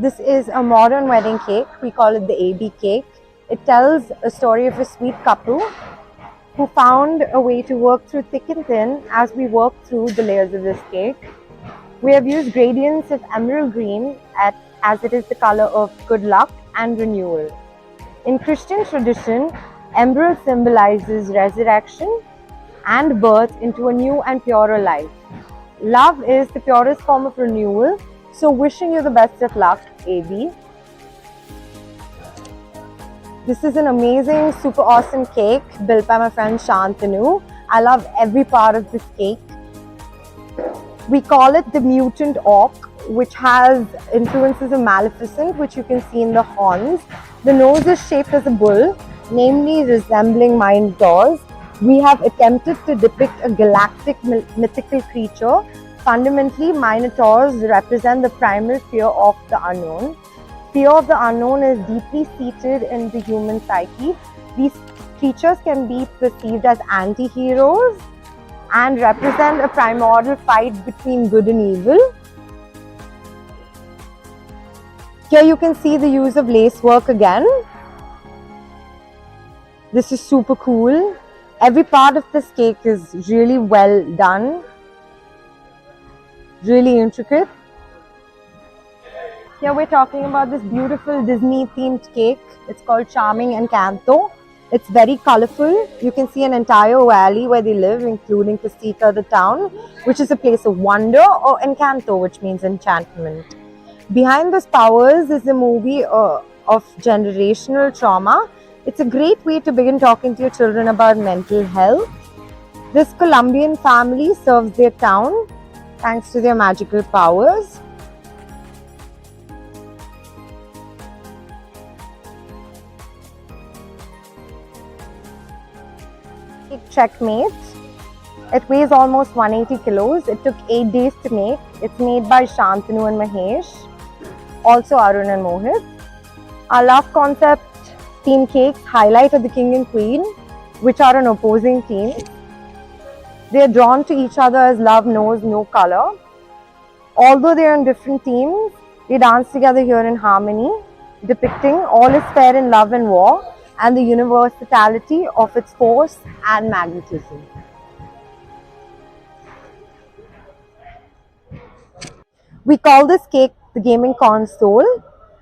This is a modern wedding cake. We call it the AB cake. It tells a story of a sweet couple who found a way to work through thick and thin as we work through the layers of this cake. We have used gradients of emerald green as it is the color of good luck and renewal. In Christian tradition, emerald symbolizes resurrection and birth into a new and purer life. Love is the purest form of renewal, so wishing you the best of luck, AB. This is an amazing, super awesome cake built by my friend Shantanu. I love every part of this cake. We call it the mutant auk, which has influences of Maleficent, which you can see in the horns. The nose is shaped as a bull, namely resembling Minotaurs. We have attempted to depict a galactic mythical creature. Fundamentally, Minotaurs represent the primal fear of the unknown. Fear of the unknown is deeply seated in the human psyche. These creatures can be perceived as anti-heroes and represent a primordial fight between good and evil. Here you can see the use of lace work again. This is super cool. Every part of this cake is really well done, really intricate. Here we're talking about this beautiful Disney themed cake. It's called Charming Encanto. It's very colorful. You can see an entire valley where they live, including Castita, the town, which is a place of wonder, or Encanto, which means enchantment. Behind those powers is a movie of generational trauma. It's a great way to begin talking to your children about mental health. This Colombian family serves their town thanks to their magical powers. Checkmate. It weighs almost 180 kilos. It took 8 days to make. It's made by Shantanu and Mahesh, also Arun and Mohit. Our love concept theme cakes highlight the king and queen, which are an opposing team. They are drawn to each other as love knows no color. Although they are in different teams, they dance together here in harmony, depicting all is fair in love and war, and the universality of its force and magnetism. We call this cake the gaming console.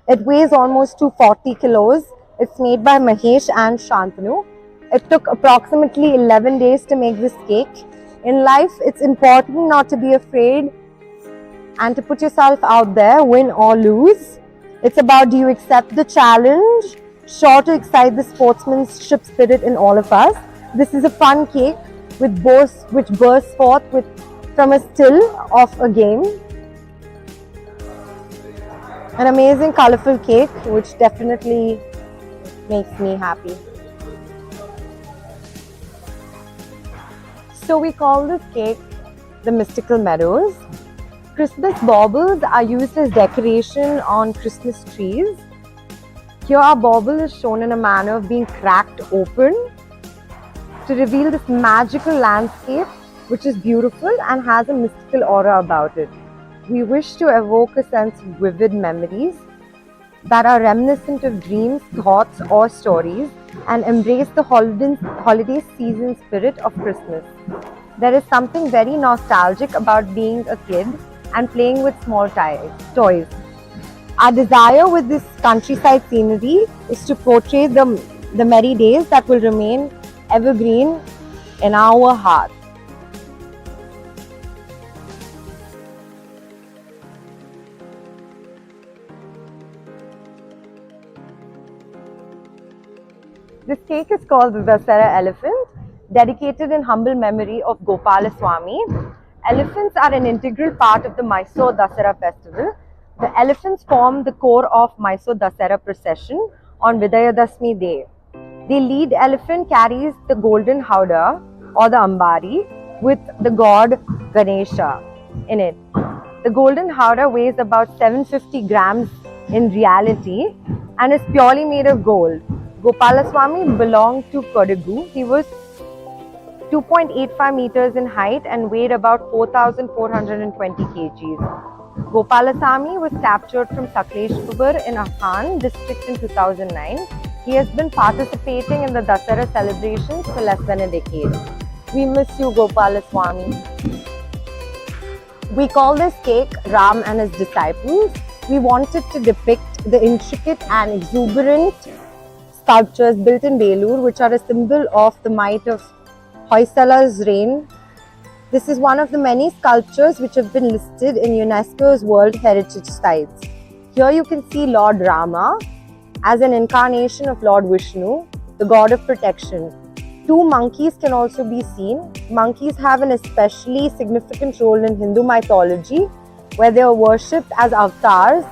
It weighs almost 240 kilos. It's made by Mahesh and Shantanu. It took approximately 11 days to make this cake. In life, it's important not to be afraid and to put yourself out there, win or lose. It's about, do you accept the challenge? Sure to excite the sportsmanship spirit in all of us. This is a fun cake which bursts forth from a still of a game. An amazing colorful cake which definitely makes me happy. So we call this cake the Mystical Meadows. Christmas baubles are used as decoration on Christmas trees. Here our bauble is shown in a manner of being cracked open to reveal this magical landscape which is beautiful and has a mystical aura about it. We wish to evoke a sense of vivid memories that are reminiscent of dreams, thoughts or stories and embrace the holiday season spirit of Christmas. There is something very nostalgic about being a kid and playing with small toys. Our desire with this countryside scenery is to portray the merry days that will remain evergreen in our hearts. This cake is called the Dasara elephant, dedicated in humble memory of Gopala Swami. Elephants are an integral part of the Mysore Dasara festival. The elephants form the core of Mysore Dasara procession on Vidayadashmi Day. The lead elephant carries the golden howdah or the ambari with the god Ganesha in it. The golden howdah weighs about 750 grams in reality and is purely made of gold. Gopalaswamy belonged to Kodagu. He was 2.85 meters in height and weighed about 4,420 kgs. Gopalasamy was captured from Sakleshpur in Afghan district in 2009. He has been participating in the Dasara celebrations for less than a decade. We miss you, Gopalaswamy. We call this cake Ram and his disciples. We wanted to depict the intricate and exuberant sculptures built in Bangalore, which are a symbol of the might of Hoysala's reign. This is one of the many sculptures which have been listed in UNESCO's World Heritage Sites. Here you can see Lord Rama as an incarnation of Lord Vishnu, the god of protection. Two monkeys can also be seen. Monkeys have an especially significant role in Hindu mythology, where they are worshipped as avatars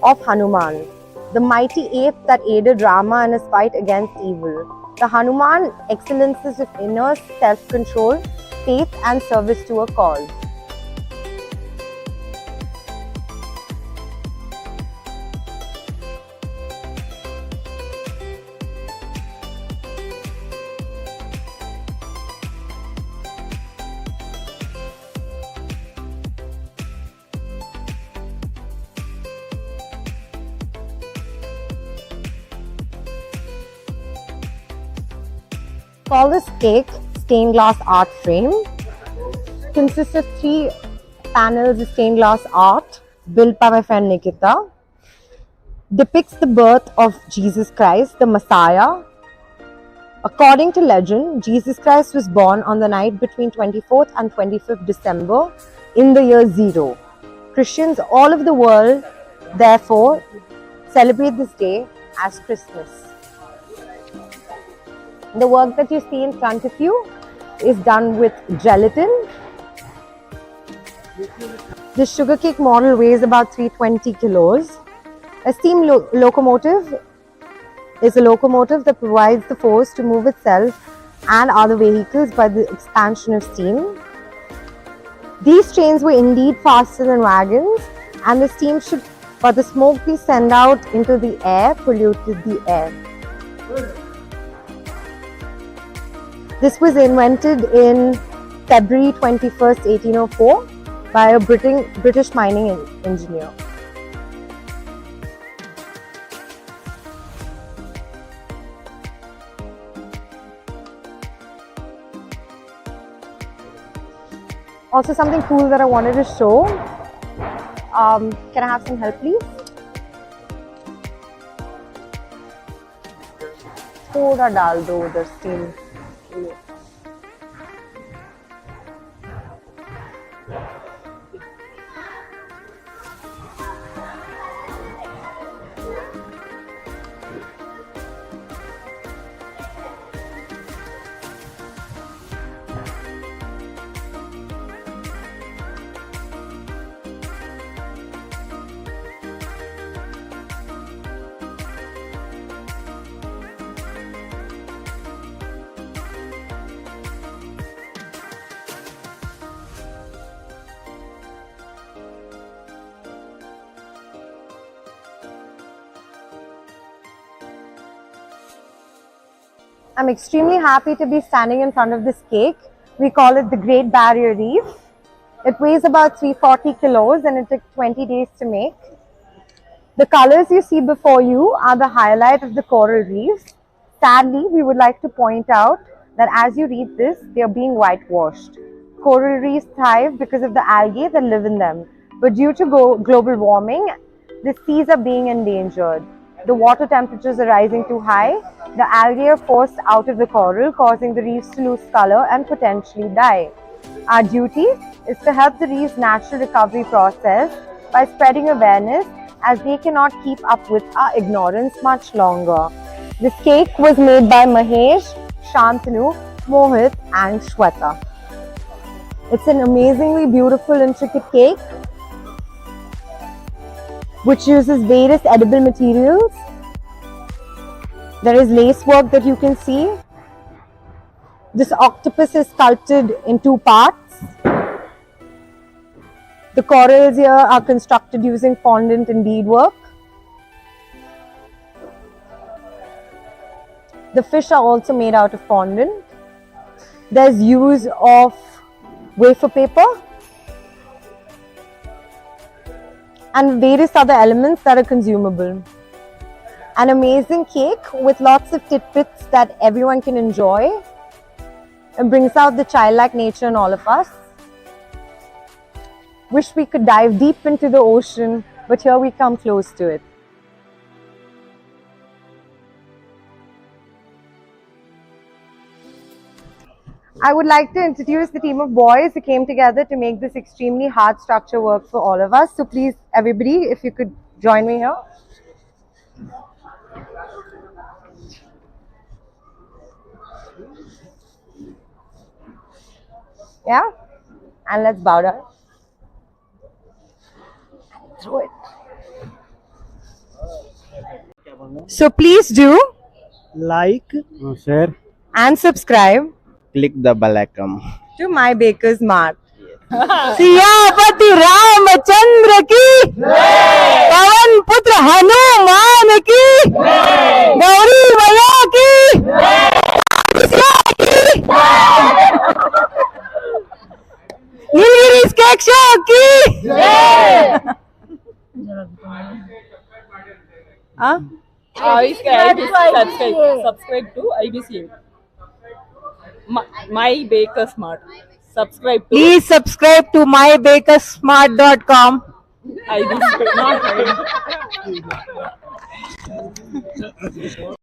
of Hanuman, the mighty ape that aided Rama in his fight against evil. The Hanuman excellences of inner self-control, faith and service to a cause. Call this cake stained glass art frame. Consists of 3 panels of stained glass art built by my friend Nikita. Depicts the birth of Jesus Christ, the Messiah. According to legend, Jesus Christ was born on the night between 24th and 25th December in the year 0. Christians all over the world, therefore, celebrate this day as Christmas. The work that you see in front of you is done with gelatin. This sugar cake model weighs about 320 kilos. A steam locomotive is a locomotive that provides the force to move itself and other vehicles by the expansion of steam. These trains were indeed faster than wagons, and but the smoke we send out into the air polluted the air. This was invented in February 21st, 1804 by a British mining engineer. Also something cool that I wanted to show. Can I have some help, please? थोड़ा डाल दो उधर steam. I'm extremely happy to be standing in front of this cake. We call it the Great Barrier Reef. It weighs about 340 kilos and it took 20 days to make. The colors you see before you are the highlight of the coral reefs. Sadly, we would like to point out that as you read this, they are being whitewashed. Coral reefs thrive because of the algae that live in them. But due to global warming, the seas are being endangered. The water temperatures are rising too high. The algae are forced out of the coral, causing the reefs to lose color and potentially die. Our duty is to help the reef's natural recovery process by spreading awareness, as they cannot keep up with our ignorance much longer. This cake was made by Mahesh, Shantanu, Mohit and Shweta. It's an amazingly beautiful, intricate cake which uses various edible materials. There is lace work that you can see. This octopus is sculpted in 2 parts. The corals here are constructed using fondant and beadwork. The fish are also made out of fondant. There's use of wafer paper. and various other elements that are consumable. An amazing cake with lots of tidbits that everyone can enjoy. It brings out the childlike nature in all of us. Wish we could dive deep into the ocean, but here we come close to it. I would like to introduce the team of boys who came together to make this extremely hard structure work for all of us. So please, everybody, if you could join me here. Yeah? And let's bow down. Throw it. So please do like, share, and subscribe click the bell icon. to My Baker's Mart. Siyapati Ramchandra की पवन पुत्र हनुमान की गौरी मैया की नीलगिरीश केशव की हाँ subscribe to IBC. My Baker's Mart. Subscribe to Please subscribe to mybakersmart.com. IBC. Not